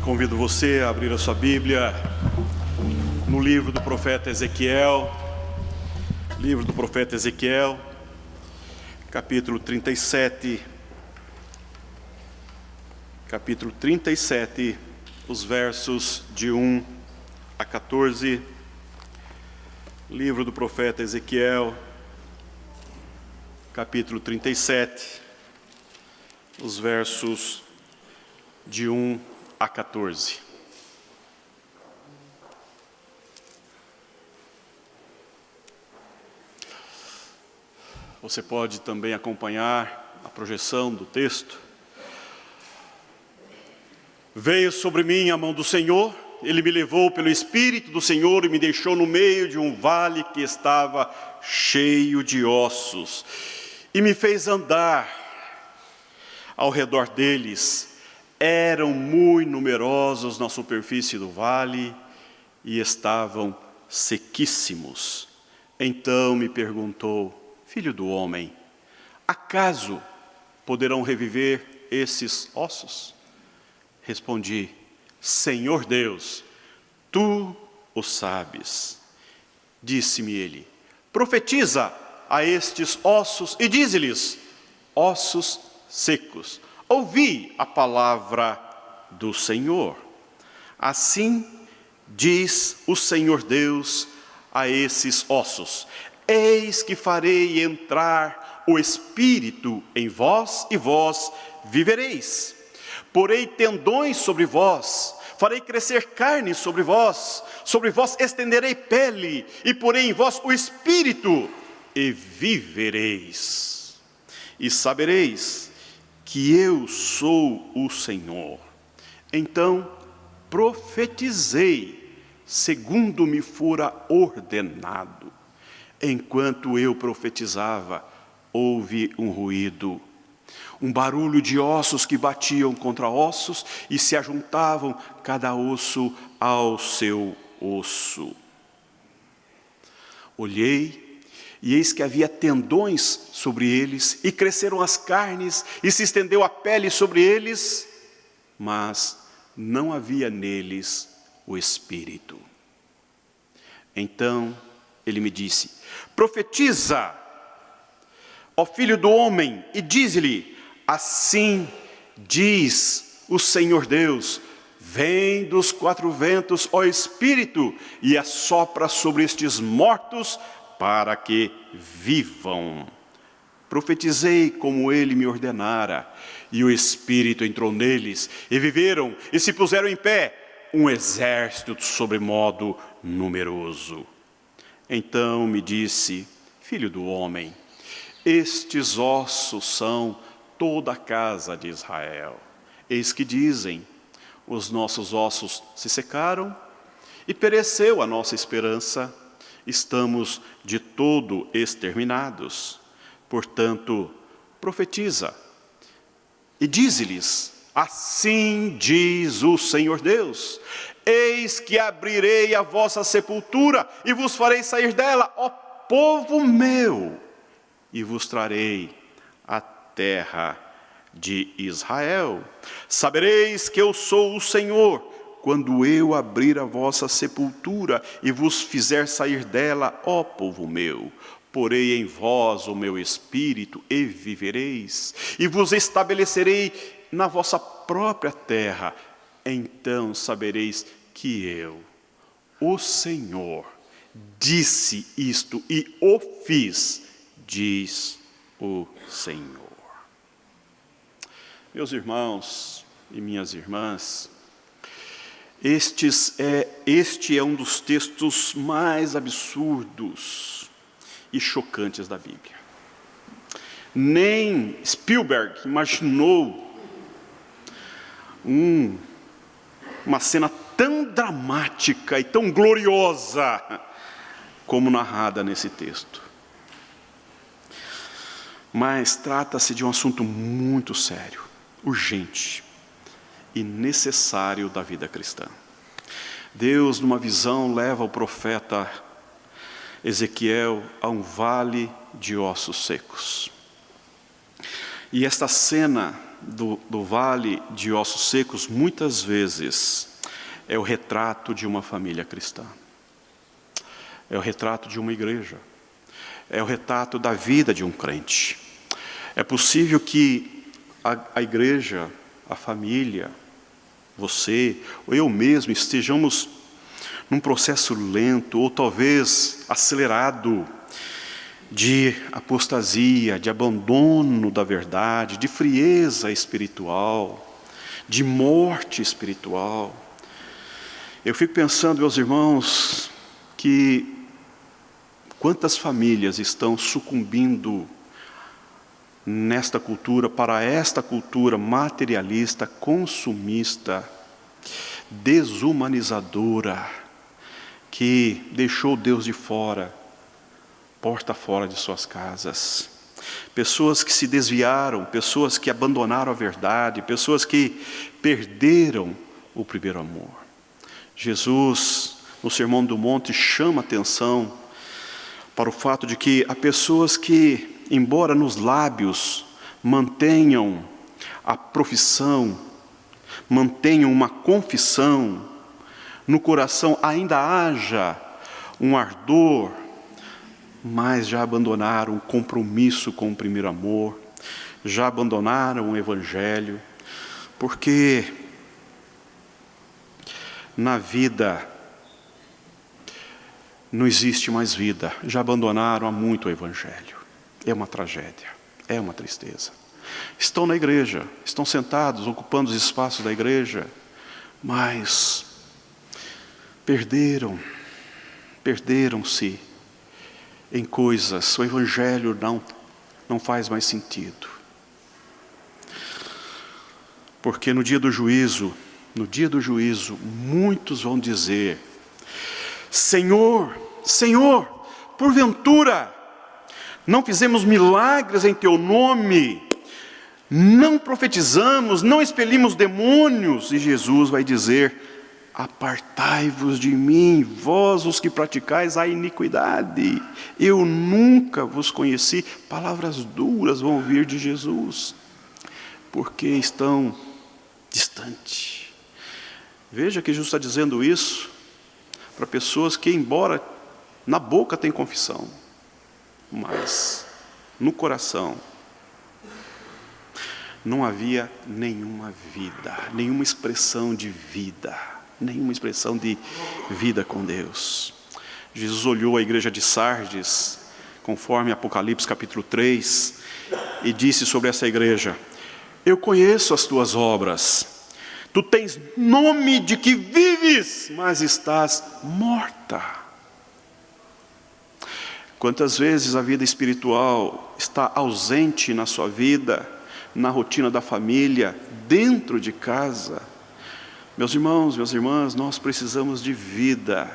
Convido você a abrir a sua Bíblia no livro do profeta Ezequiel, capítulo 37, os versos de 1 a 14, livro do profeta Ezequiel, capítulo 37, os versos de 1 a 14. Você pode também acompanhar a projeção do texto. Veio sobre mim a mão do Senhor, Ele me levou pelo Espírito do Senhor e me deixou no meio de um vale que estava cheio de ossos, e me fez andar ao redor deles. Eram muito numerosos na superfície do vale e estavam sequíssimos. Então me perguntou: filho do homem, acaso poderão reviver esses ossos? Respondi: Senhor Deus, tu o sabes. Disse-me ele: profetiza a estes ossos e dize-lhes: ossos secos, ouvi a palavra do Senhor. Assim diz o Senhor Deus a esses ossos: eis que farei entrar o Espírito em vós e vós vivereis. Porei tendões sobre vós, farei crescer carne sobre vós estenderei pele, e porei em vós o Espírito, e vivereis. E sabereis que eu sou o Senhor. Então profetizei, segundo me fora ordenado. Enquanto eu profetizava, houve um ruído, um barulho de ossos que batiam contra ossos e se ajuntavam, cada osso ao seu osso. Olhei, e eis que havia tendões sobre eles, e cresceram as carnes, e se estendeu a pele sobre eles, mas não havia neles o Espírito. Então ele me disse: profetiza, ó filho do homem, e dize-lhe: assim diz o Senhor Deus, vem dos quatro ventos, ó Espírito, e assopra sobre estes mortos, para que vivam. Profetizei como ele me ordenara, e o Espírito entrou neles, e viveram, e se puseram em pé, um exército de sobremodo numeroso. Então me disse: filho do homem, estes ossos são toda a casa de Israel. Eis que dizem: os nossos ossos se secaram, e pereceu a nossa esperança, estamos de todo exterminados. Portanto, profetiza, e dize-lhes: assim diz o Senhor Deus, eis que abrirei a vossa sepultura, e vos farei sair dela, ó povo meu, e vos trarei a terra de Israel. Sabereis que eu sou o Senhor, quando eu abrir a vossa sepultura e vos fizer sair dela, ó povo meu. Porei em vós o meu Espírito e vivereis, e vos estabelecerei na vossa própria terra. Então sabereis que eu, o Senhor, disse isto e o fiz, diz o Senhor. Meus irmãos e minhas irmãs, este é um dos textos mais absurdos e chocantes da Bíblia. Nem Spielberg imaginou uma cena tão dramática e tão gloriosa como narrada nesse texto. Mas trata-se de um assunto muito sério, urgente e necessário da vida cristã. Deus, numa visão, leva o profeta Ezequiel a um vale de ossos secos. E esta cena do Vale de Ossos Secos, muitas vezes, é o retrato de uma família cristã. É o retrato de uma igreja. É o retrato da vida de um crente. É possível que a igreja, a família, você, ou eu mesmo, estejamos num processo lento, ou talvez acelerado, de apostasia, de abandono da verdade, de frieza espiritual, de morte espiritual. Eu fico pensando, meus irmãos, que quantas famílias estão sucumbindo nesta cultura, para esta cultura materialista, consumista, desumanizadora, que deixou Deus de fora, porta fora de suas casas. Pessoas que se desviaram, pessoas que abandonaram a verdade, pessoas que perderam o primeiro amor. Jesus, no Sermão do Monte, chama atenção para o fato de que há pessoas que, embora nos lábios mantenham a profissão, mantenham uma confissão, no coração ainda haja um ardor, mas já abandonaram o compromisso com o primeiro amor, já abandonaram o Evangelho, porque na vida não existe mais vida, já abandonaram há muito o Evangelho. É uma tragédia, é uma tristeza. Estão na igreja, estão sentados, ocupando os espaços da igreja, mas perderam-se em coisas, o Evangelho não faz mais sentido. Porque no dia do juízo, muitos vão dizer: Senhor, Senhor, porventura, não fizemos milagres em Teu nome, não profetizamos, não expelimos demônios? E Jesus vai dizer: apartai-vos de mim, vós os que praticais a iniquidade, eu nunca vos conheci. Palavras duras vão ouvir de Jesus, porque estão distantes. Veja que Jesus está dizendo isso para pessoas que, embora na boca tem confissão, mas no coração não havia nenhuma vida, nenhuma expressão de vida, nenhuma expressão de vida com Deus. Jesus olhou a igreja de Sardes, conforme Apocalipse capítulo 3, e disse sobre essa igreja: eu conheço as tuas obras, tu tens nome de que vives, mas estás morta. Quantas vezes a vida espiritual está ausente na sua vida, na rotina da família, dentro de casa? Meus irmãos, minhas irmãs, nós precisamos de vida,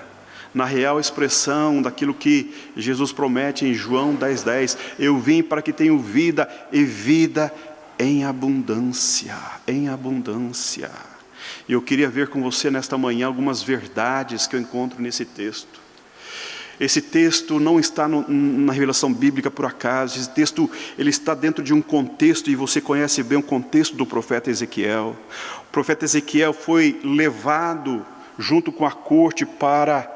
na real expressão daquilo que Jesus promete em João 10:10. Eu vim para que tenham vida e vida em abundância, em abundância. E eu queria ver com você nesta manhã algumas verdades que eu encontro nesse texto. Esse texto não está na revelação bíblica por acaso. Esse texto, ele está dentro de um contexto, e você conhece bem o contexto do profeta Ezequiel. O profeta Ezequiel foi levado junto com a corte para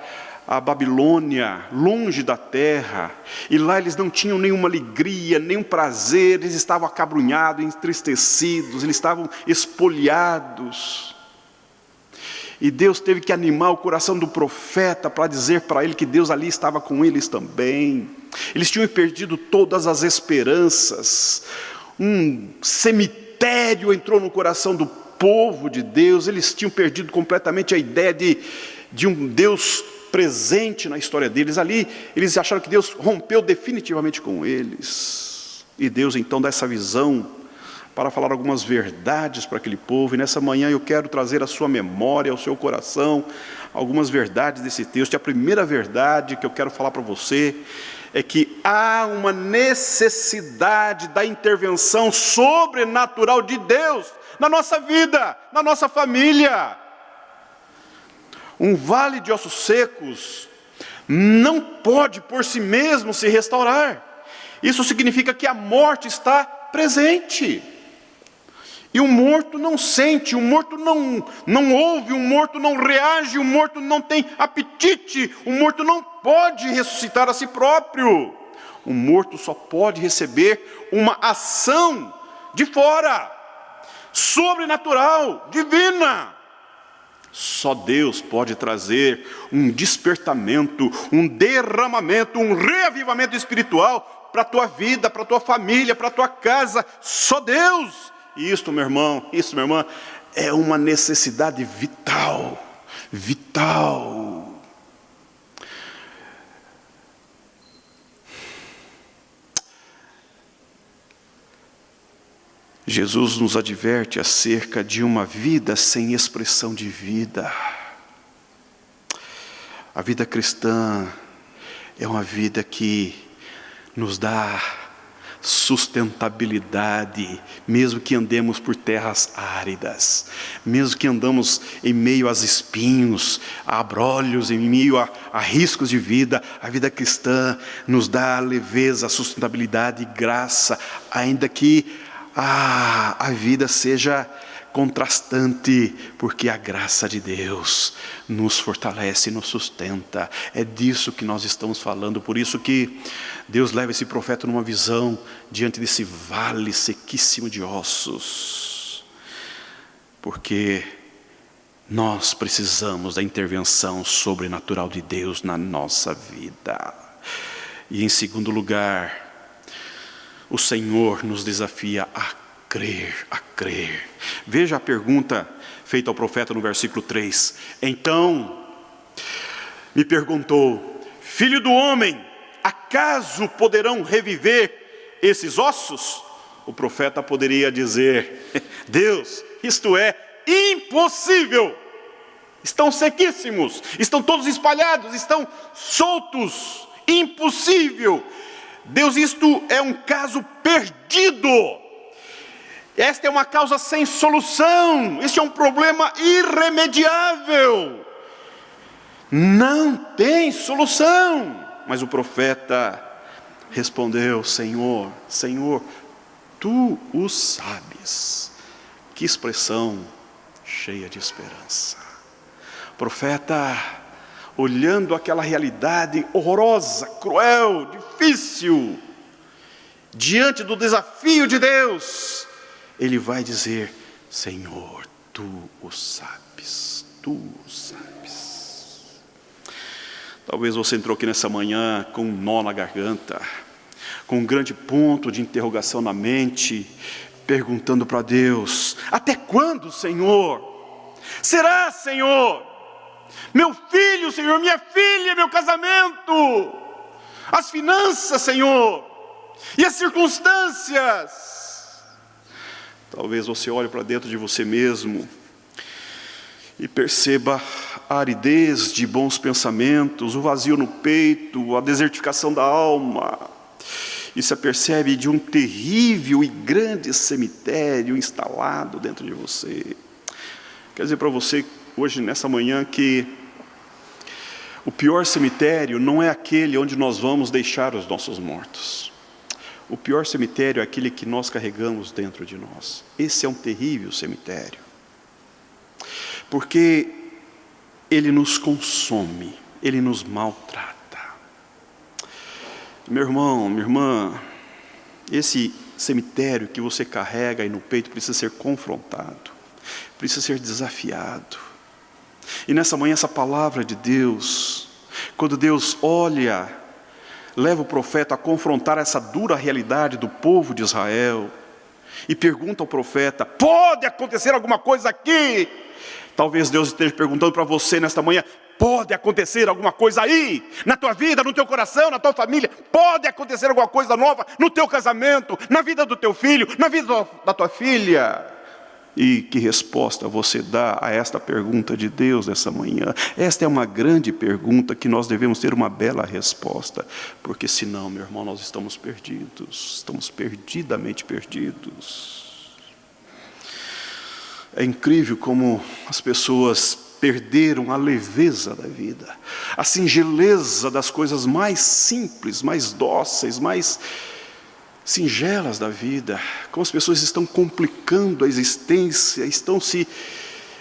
a Babilônia, longe da terra, e lá eles não tinham nenhuma alegria, nenhum prazer, eles estavam acabrunhados, entristecidos, eles estavam espoliados. E Deus teve que animar o coração do profeta para dizer para ele que Deus ali estava com eles também. Eles tinham perdido todas as esperanças. Um cemitério entrou no coração do povo de Deus. Eles tinham perdido completamente a ideia de um Deus presente na história deles. Ali eles acharam que Deus rompeu definitivamente com eles. E Deus então dá essa visão para falar algumas verdades para aquele povo. E nessa manhã eu quero trazer à sua memória, ao seu coração, algumas verdades desse texto. E a primeira verdade que eu quero falar para você é que há uma necessidade da intervenção sobrenatural de Deus na nossa vida, na nossa família. Um vale de ossos secos não pode por si mesmo se restaurar. Isso significa que a morte está presente. E o morto não sente, o morto não ouve, o morto não reage, o morto não tem apetite, o morto não pode ressuscitar a si próprio. O morto só pode receber uma ação de fora, sobrenatural, divina. Só Deus pode trazer um despertamento, um derramamento, um reavivamento espiritual para a tua vida, para a tua família, para a tua casa. Só Deus. E isto, meu irmão, isso, minha irmã, é uma necessidade vital, vital. Jesus nos adverte acerca de uma vida sem expressão de vida. A vida cristã é uma vida que nos dá sustentabilidade, mesmo que andemos por terras áridas, mesmo que andamos em meio aos espinhos, a abrolhos, em meio a riscos de vida. A vida cristã nos dá leveza, sustentabilidade e graça, ainda que a vida seja contrastante, porque a graça de Deus nos fortalece e nos sustenta. É disso que nós estamos falando. Por isso que Deus leva esse profeta numa visão diante desse vale sequíssimo de ossos, porque nós precisamos da intervenção sobrenatural de Deus na nossa vida. E em segundo lugar, o Senhor nos desafia a crer, a crer. Veja a pergunta feita ao profeta no versículo 3. Então me perguntou: filho do homem, acaso poderão reviver esses ossos? O profeta poderia dizer: Deus, isto é impossível. Estão sequíssimos, estão todos espalhados, estão soltos, impossível. Deus, isto é um caso perdido. Esta é uma causa sem solução. Este é um problema irremediável. Não tem solução. Mas o profeta respondeu: Senhor, Senhor, Tu o sabes. Que expressão cheia de esperança. O profeta, olhando aquela realidade horrorosa, cruel, difícil, diante do desafio de Deus, ele vai dizer: Senhor, Tu o sabes, Tu o sabes. Talvez você entrou aqui nessa manhã com um nó na garganta, com um grande ponto de interrogação na mente, perguntando para Deus: até quando, Senhor? Será, Senhor? Meu filho, Senhor, minha filha, meu casamento, as finanças, Senhor, e as circunstâncias. Talvez você olhe para dentro de você mesmo e perceba a aridez de bons pensamentos, o vazio no peito, a desertificação da alma, e se apercebe de um terrível e grande cemitério instalado dentro de você. Quer dizer para você hoje, nessa manhã, que o pior cemitério não é aquele onde nós vamos deixar os nossos mortos. O pior cemitério é aquele que nós carregamos dentro de nós. Esse é um terrível cemitério, porque ele nos consome, ele nos maltrata. Meu irmão, minha irmã, esse cemitério que você carrega aí no peito precisa ser confrontado, precisa ser desafiado. E nessa manhã, essa palavra de Deus, quando Deus olha, leva o profeta a confrontar essa dura realidade do povo de Israel, e pergunta ao profeta: pode acontecer alguma coisa aqui? Talvez Deus esteja perguntando para você nesta manhã: pode acontecer alguma coisa aí, na tua vida, no teu coração, na tua família? Pode acontecer alguma coisa nova no teu casamento, na vida do teu filho, na vida da tua filha? E que resposta você dá a esta pergunta de Deus nessa manhã? Esta é uma grande pergunta que nós devemos ter uma bela resposta, porque senão, meu irmão, nós estamos perdidos, estamos perdidamente perdidos. É incrível como as pessoas perderam a leveza da vida, a singeleza das coisas mais simples, mais dóceis, mais singelas da vida, como as pessoas estão complicando a existência, estão se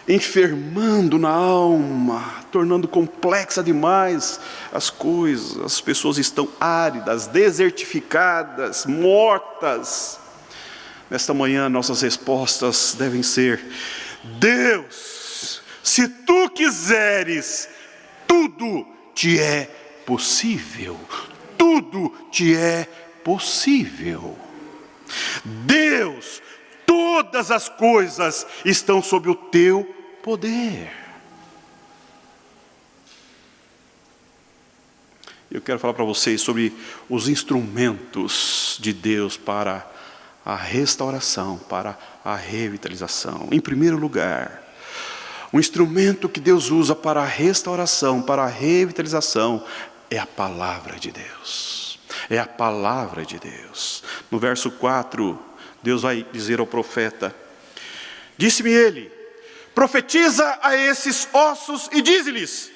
enfermando na alma, tornando complexa demais as coisas. As pessoas estão áridas, desertificadas, mortas. Nesta manhã, nossas respostas devem ser: Deus, se tu quiseres, tudo te é possível. Tudo te é possível. Deus, todas as coisas estão sob o teu poder. Eu quero falar para vocês sobre os instrumentos de Deus para a restauração, para a revitalização. Em primeiro lugar, o instrumento que Deus usa para a restauração, para a revitalização, é a palavra de Deus. É a palavra de Deus. No verso 4, Deus vai dizer ao profeta: disse-me ele, profetiza a esses ossos e dize-lhes: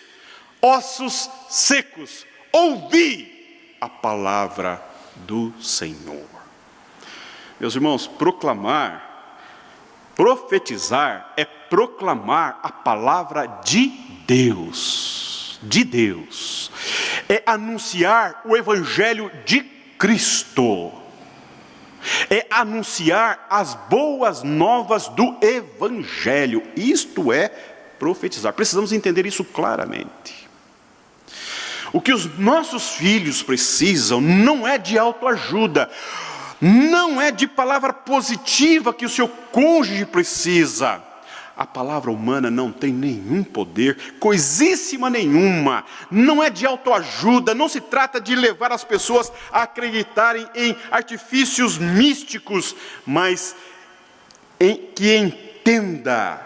ossos secos, ouvi a palavra do Senhor. Meus irmãos, profetizar é proclamar a palavra de Deus. De Deus. É anunciar o evangelho de Cristo. É anunciar as boas novas do evangelho. Isto é profetizar. Precisamos entender isso claramente. O que os nossos filhos precisam não é de autoajuda, não é de palavra positiva que o seu cônjuge precisa. A palavra humana não tem nenhum poder, coisíssima nenhuma. Não é de autoajuda, não se trata de levar as pessoas a acreditarem em artifícios místicos, mas que entenda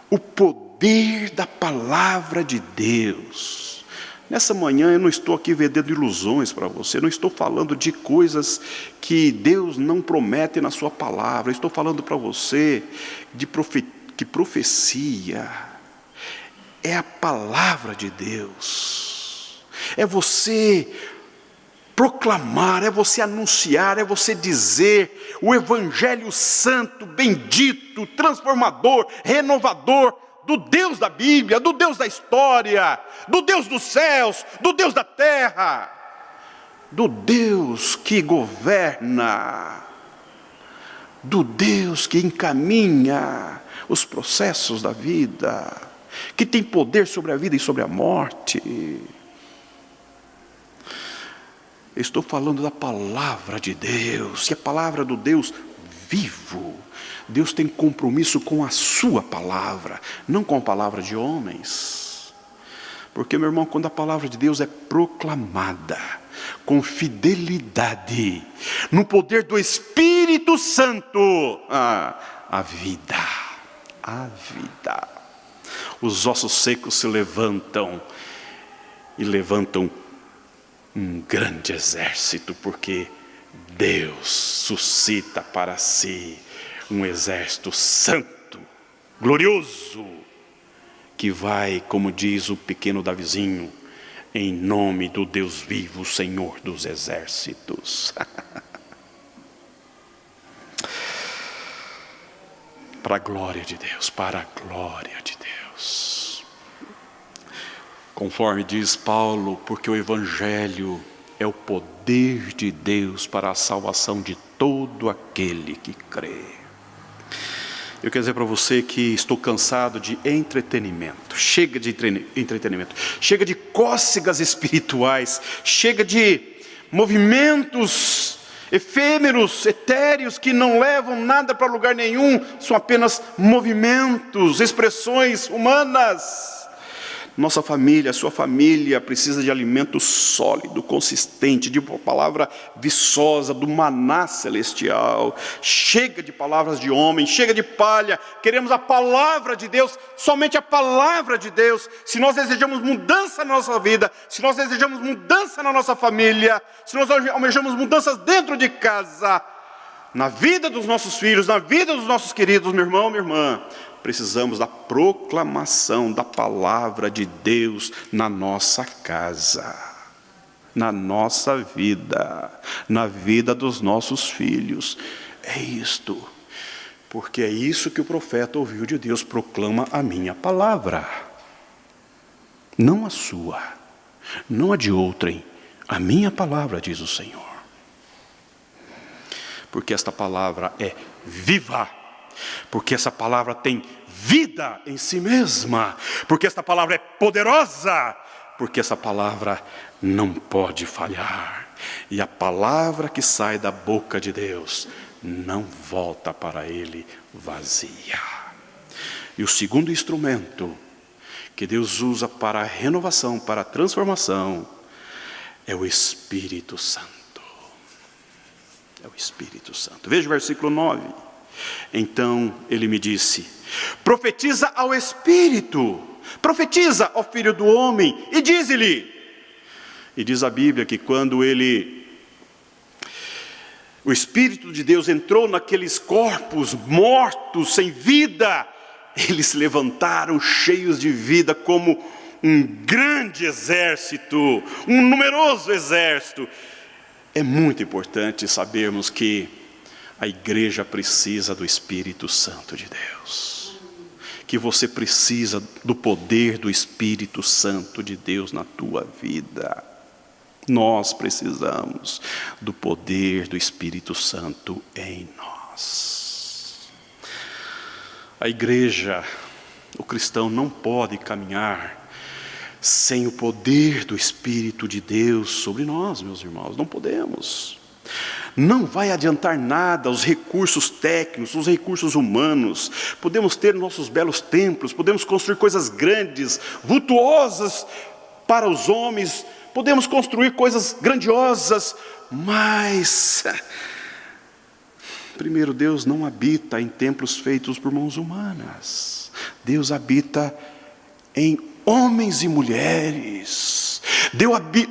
o poder da palavra de Deus. Nessa manhã eu não estou aqui vendendo ilusões para você, não estou falando de coisas que Deus não promete na sua palavra. Eu estou falando para você que profecia é a palavra de Deus. É você proclamar, é você anunciar, é você dizer o evangelho santo, bendito, transformador, renovador do Deus da Bíblia, do Deus da história, do Deus dos céus, do Deus da terra, do Deus que governa, do Deus que encaminha os processos da vida, que tem poder sobre a vida e sobre a morte. Eu estou falando da palavra de Deus, que é a palavra do Deus vivo. Deus tem compromisso com a sua palavra, não com a palavra de homens. Porque, meu irmão, quando a palavra de Deus é proclamada com fidelidade, no poder do Espírito Santo, a vida, os ossos secos se levantam, e levantam um grande exército, porque Deus suscita para si um exército santo, glorioso, que vai, como diz o pequeno Davizinho, em nome do Deus vivo, Senhor dos exércitos. Para a glória de Deus, para a glória de Deus. Conforme diz Paulo, porque o evangelho é o poder de Deus para a salvação de todo aquele que crê. Eu quero dizer para você que estou cansado de entretenimento. Chega de entretenimento. Chega de cócegas espirituais. Chega de movimentos efêmeros, etéreos, que não levam nada para lugar nenhum. São apenas movimentos, expressões humanas. Nossa família, sua família precisa de alimento sólido, consistente, de uma palavra viçosa, do maná celestial. Chega de palavras de homem, chega de palha. Queremos a palavra de Deus, somente a palavra de Deus. Se nós desejamos mudança na nossa vida, se nós desejamos mudança na nossa família, se nós almejamos mudanças dentro de casa, na vida dos nossos filhos, na vida dos nossos queridos, meu irmão, minha irmã, precisamos da proclamação da palavra de Deus na nossa casa. na nossa vida, na vida dos nossos filhos. É isto, porque é isso que o profeta ouviu de Deus: proclama a minha palavra, não a sua, não a de outrem, a minha palavra, diz o Senhor. Porque esta palavra é viva, porque essa palavra tem vida em si mesma, porque esta palavra é poderosa, porque essa palavra não pode falhar. E a palavra que sai da boca de Deus não volta para Ele vazia. E o segundo instrumento que Deus usa para a renovação, para a transformação, é o Espírito Santo. É o Espírito Santo. Veja o versículo 9. Então ele me disse: profetiza ao Espírito, profetiza ao Filho do Homem, e diz-lhe. E diz a Bíblia que quando o Espírito de Deus entrou naqueles corpos mortos, sem vida, eles se levantaram cheios de vida, como um grande exército, um numeroso exército. É muito importante sabermos que a igreja precisa do Espírito Santo de Deus, que você precisa do poder do Espírito Santo de Deus na tua vida. Nós precisamos do poder do Espírito Santo em nós. A igreja, o cristão não pode caminhar sem o poder do Espírito de Deus sobre nós, meus irmãos. Não podemos. Não vai adiantar nada os recursos técnicos, os recursos humanos. Podemos ter nossos belos templos, podemos construir coisas grandes, vultuosas para os homens, podemos construir coisas grandiosas, mas primeiro, Deus não habita em templos feitos por mãos humanas. Deus habita em homens e mulheres.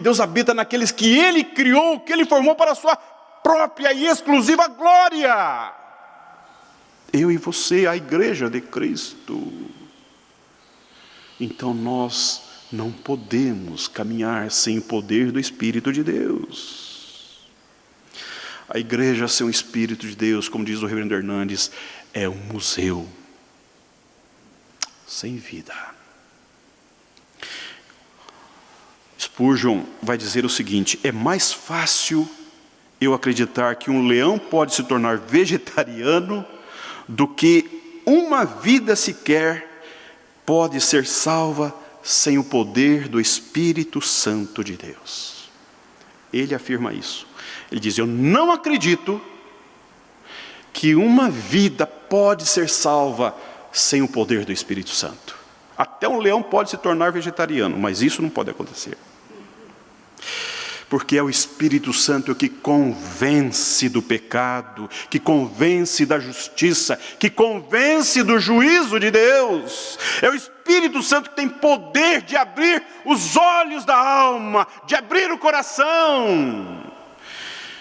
Deus habita naqueles que Ele criou, que Ele formou para a sua própria e exclusiva glória. Eu e você, a igreja de Cristo. Então nós não podemos caminhar sem o poder do Espírito de Deus. A igreja sem o Espírito de Deus, como diz o reverendo Hernandes, é um museu sem vida. Spurgeon vai dizer o seguinte: é mais fácil eu acreditar que um leão pode se tornar vegetariano do que uma vida sequer pode ser salva sem o poder do Espírito Santo de Deus. Ele afirma isso. Ele diz: eu não acredito que uma vida pode ser salva sem o poder do Espírito Santo. Até um leão pode se tornar vegetariano, mas isso não pode acontecer. Porque é o Espírito Santo que convence do pecado, que convence da justiça, que convence do juízo de Deus. É o Espírito Santo que tem poder de abrir os olhos da alma, de abrir o coração,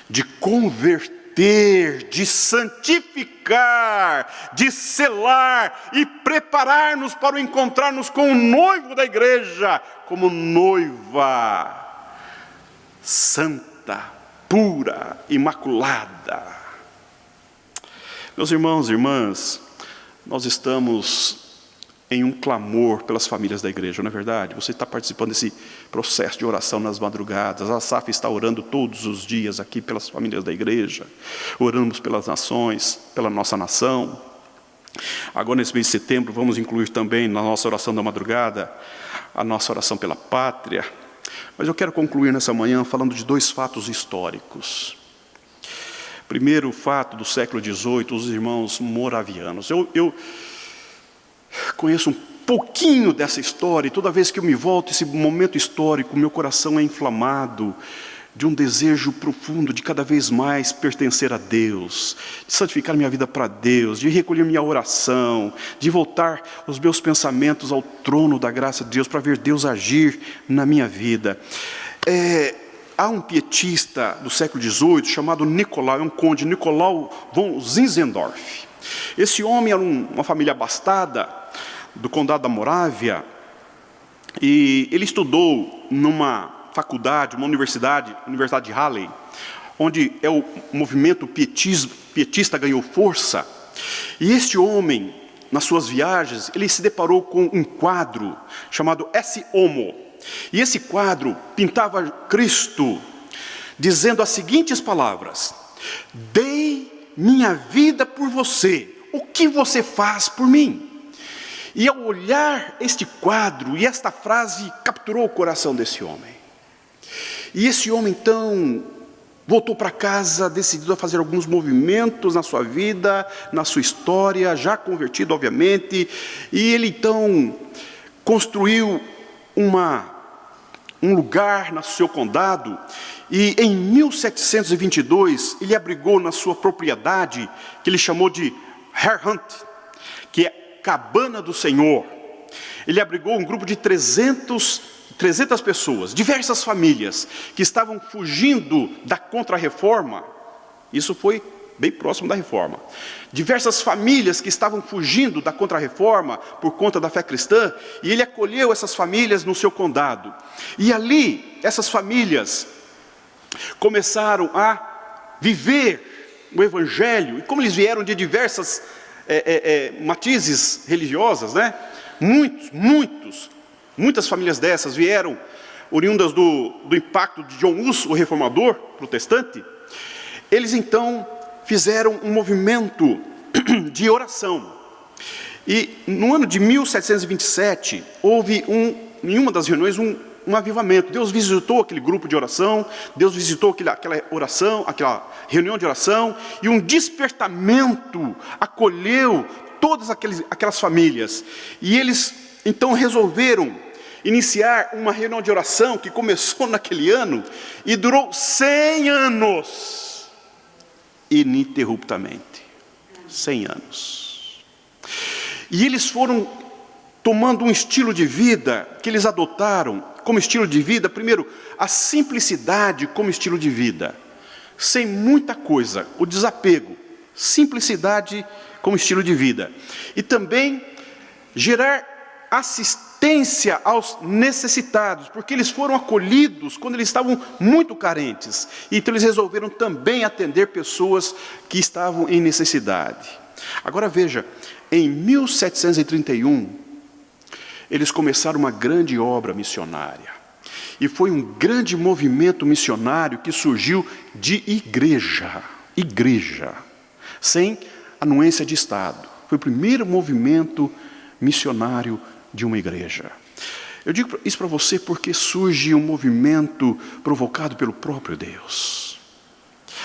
de converter, de santificar, de selar e preparar-nos para encontrarmos com o noivo da igreja, como noiva santa, pura, imaculada. Meus irmãos e irmãs, nós estamos em um clamor pelas famílias da igreja, não é verdade? Você está participando desse processo de oração nas madrugadas. A SAF está orando todos os dias aqui pelas famílias da igreja. Oramos pelas nações, pela nossa nação. Agora, nesse mês de setembro, vamos incluir também na nossa oração da madrugada a nossa oração pela pátria. Mas eu quero concluir nessa manhã falando de dois fatos históricos. Primeiro, o fato do século XVIII, os irmãos moravianos. Eu conheço um pouquinho dessa história, e toda vez que eu me volto a esse momento histórico, meu coração é inflamado de um desejo profundo de cada vez mais pertencer a Deus, de santificar minha vida para Deus, de recolher minha oração, de voltar os meus pensamentos ao trono da graça de Deus, para ver Deus agir na minha vida. Há um pietista do século XVIII chamado Nicolau, é um conde, Nicolau von Zinzendorf. Esse homem era uma família abastada do condado da Morávia, e ele estudou numa faculdade, uma universidade, a Universidade de Halle, onde o movimento pietista ganhou força. E este homem, nas suas viagens, ele se deparou com um quadro chamado Esse Homo. E esse quadro pintava Cristo dizendo as seguintes palavras: dei minha vida por você, o que você faz por mim? E ao olhar este quadro e esta frase capturou o coração desse homem. E esse homem então voltou para casa, decidido a fazer alguns movimentos na sua vida, na sua história, já convertido obviamente, e ele então construiu um lugar no seu condado, e em 1722 ele abrigou na sua propriedade, que ele chamou de Herhunt, que é Cabana do Senhor. Ele abrigou um grupo de 300 pessoas, diversas famílias, que estavam fugindo da Contra-Reforma. Isso foi bem próximo da Reforma. Diversas famílias que estavam fugindo da Contra-Reforma por conta da fé cristã, e ele acolheu essas famílias no seu condado. E ali, essas famílias começaram a viver o Evangelho, e como eles vieram de diversas matizes religiosas, né? Muitas famílias dessas vieram oriundas do impacto de John Hus, o reformador protestante. Eles então fizeram um movimento de oração. E no ano de 1727, houve em uma das reuniões um avivamento. Deus visitou aquele grupo de oração, Deus visitou aquela reunião de oração, e um despertamento acolheu todas aquelas famílias. E eles então resolveram iniciar uma reunião de oração que começou naquele ano e durou 100 anos, ininterruptamente. 100 anos. E eles foram tomando um estilo de vida que eles adotaram como estilo de vida. Primeiro, a simplicidade como estilo de vida, sem muita coisa, o desapego, simplicidade como estilo de vida. E também gerar assistência aos necessitados, porque eles foram acolhidos quando eles estavam muito carentes. Então eles resolveram também atender pessoas que estavam em necessidade. Agora veja, em 1731, eles começaram uma grande obra missionária. E foi um grande movimento missionário que surgiu de igreja, sem anuência de Estado. Foi o primeiro movimento missionário de uma igreja. Eu digo isso para você porque surge um movimento provocado pelo próprio Deus.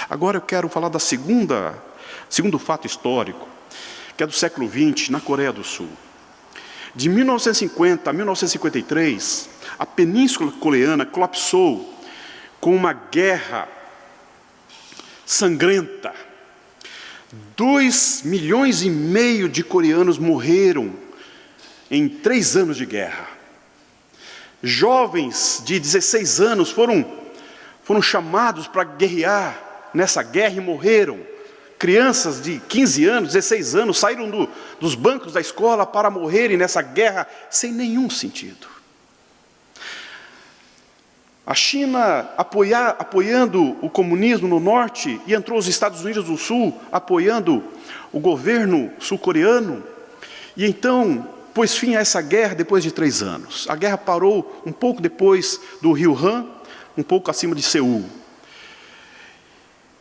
Agora eu quero falar da segundo fato histórico, que é do século XX, na Coreia do Sul. De 1950 a 1953, a Península Coreana colapsou com uma guerra sangrenta. 2,5 milhões de coreanos morreram em 3 anos de guerra. Jovens de 16 anos foram chamados para guerrear nessa guerra e morreram. Crianças de 15 anos, 16 anos, saíram dos bancos da escola para morrerem nessa guerra sem nenhum sentido. A China apoiando o comunismo no norte, e entrou os Estados Unidos do Sul apoiando o governo sul-coreano. E então pôs fim a essa guerra depois de 3 anos. A guerra parou um pouco depois do rio Han, um pouco acima de Seul.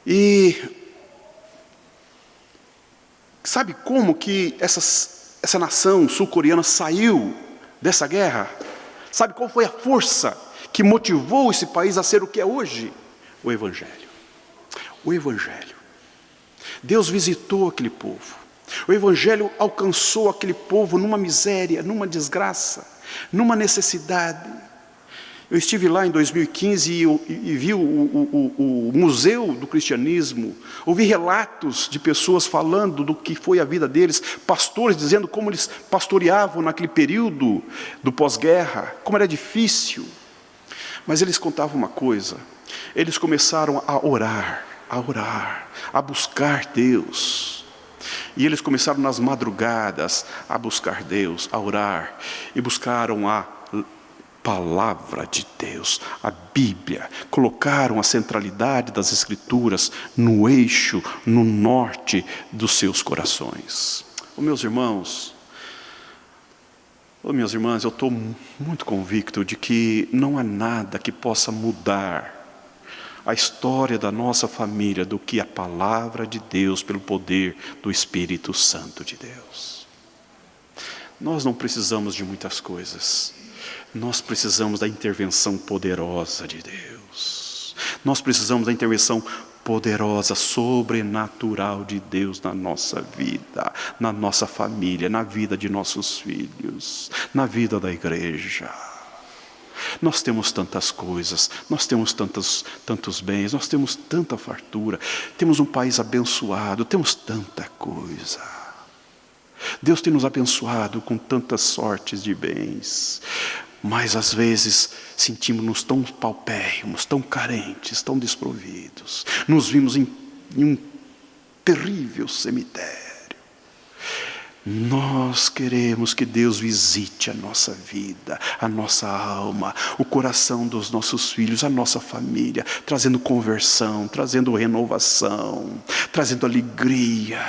E sabe como que essa nação sul-coreana saiu dessa guerra? Sabe qual foi a força que motivou esse país a ser o que é hoje? O Evangelho. O Evangelho. Deus visitou aquele povo. O Evangelho alcançou aquele povo numa miséria, numa desgraça, numa necessidade. Eu estive lá em 2015 e vi o Museu do Cristianismo. Ouvi relatos de pessoas falando do que foi a vida deles, pastores dizendo como eles pastoreavam naquele período do pós-guerra, como era difícil. Mas eles contavam uma coisa: eles começaram a orar, a buscar Deus. E eles começaram nas madrugadas a buscar Deus, a orar, e buscaram palavra de Deus, a Bíblia. Colocaram a centralidade das Escrituras no eixo, no norte dos seus corações. Meus irmãos, minhas irmãs, eu estou muito convicto de que não há nada que possa mudar a história da nossa família do que a palavra de Deus, pelo poder do Espírito Santo de Deus. Nós não precisamos de muitas coisas. Nós precisamos da intervenção poderosa de Deus. Nós precisamos da intervenção poderosa, sobrenatural de Deus na nossa vida, na nossa família, na vida de nossos filhos, na vida da igreja. Nós temos tantas coisas, nós temos tantos bens, nós temos tanta fartura, temos um país abençoado, temos tanta coisa. Deus tem nos abençoado com tantas sortes de bens, mas às vezes sentimos-nos tão paupérrimos, tão carentes, tão desprovidos. Nos vimos em um terrível cemitério. Nós queremos que Deus visite a nossa vida, a nossa alma, o coração dos nossos filhos, a nossa família, trazendo conversão, trazendo renovação, trazendo alegria,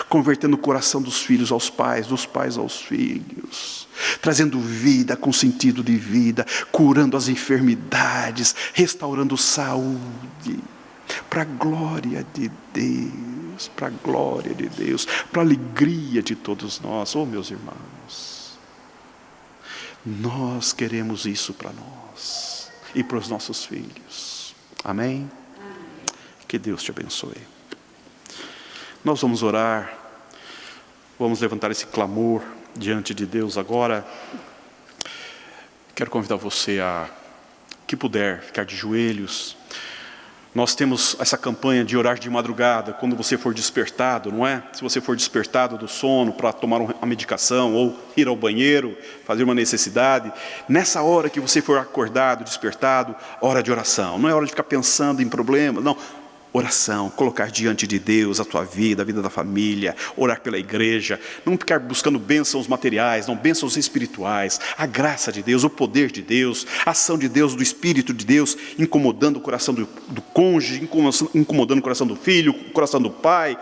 convertendo o coração dos filhos aos pais, dos pais aos filhos, trazendo vida com sentido de vida, curando as enfermidades, restaurando saúde, para a glória de Deus, para a glória de Deus, para a alegria de todos nós. Meus irmãos, nós queremos isso para nós e para os nossos filhos. Amém? Que Deus te abençoe. Nós vamos orar, vamos levantar esse clamor diante de Deus agora. Quero convidar você a, que puder, ficar de joelhos. Nós temos essa campanha de orar de madrugada, quando você for despertado, não é? Se você for despertado do sono para tomar uma medicação ou ir ao banheiro, fazer uma necessidade, nessa hora que você for acordado, despertado, hora de oração. Não é hora de ficar pensando em problemas, não. Oração, colocar diante de Deus a tua vida, a vida da família, orar pela igreja, não ficar buscando bênçãos materiais, não, bênçãos espirituais, a graça de Deus, o poder de Deus, a ação de Deus, do Espírito de Deus, incomodando o coração do cônjuge, incomodando o coração do filho, o coração do pai,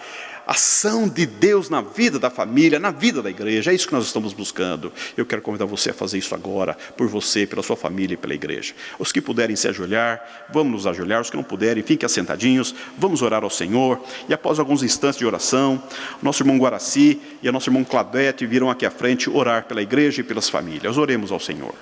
ação de Deus na vida da família, na vida da igreja. É isso que nós estamos buscando. Eu quero convidar você a fazer isso agora, por você, pela sua família e pela igreja. Os que puderem se ajoelhar, vamos nos ajoelhar. Os que não puderem, fiquem assentadinhos, vamos orar ao Senhor. E após alguns instantes de oração, nosso irmão Guaraci e a nosso irmão Claudete virão aqui à frente orar pela igreja e pelas famílias. Oremos ao Senhor.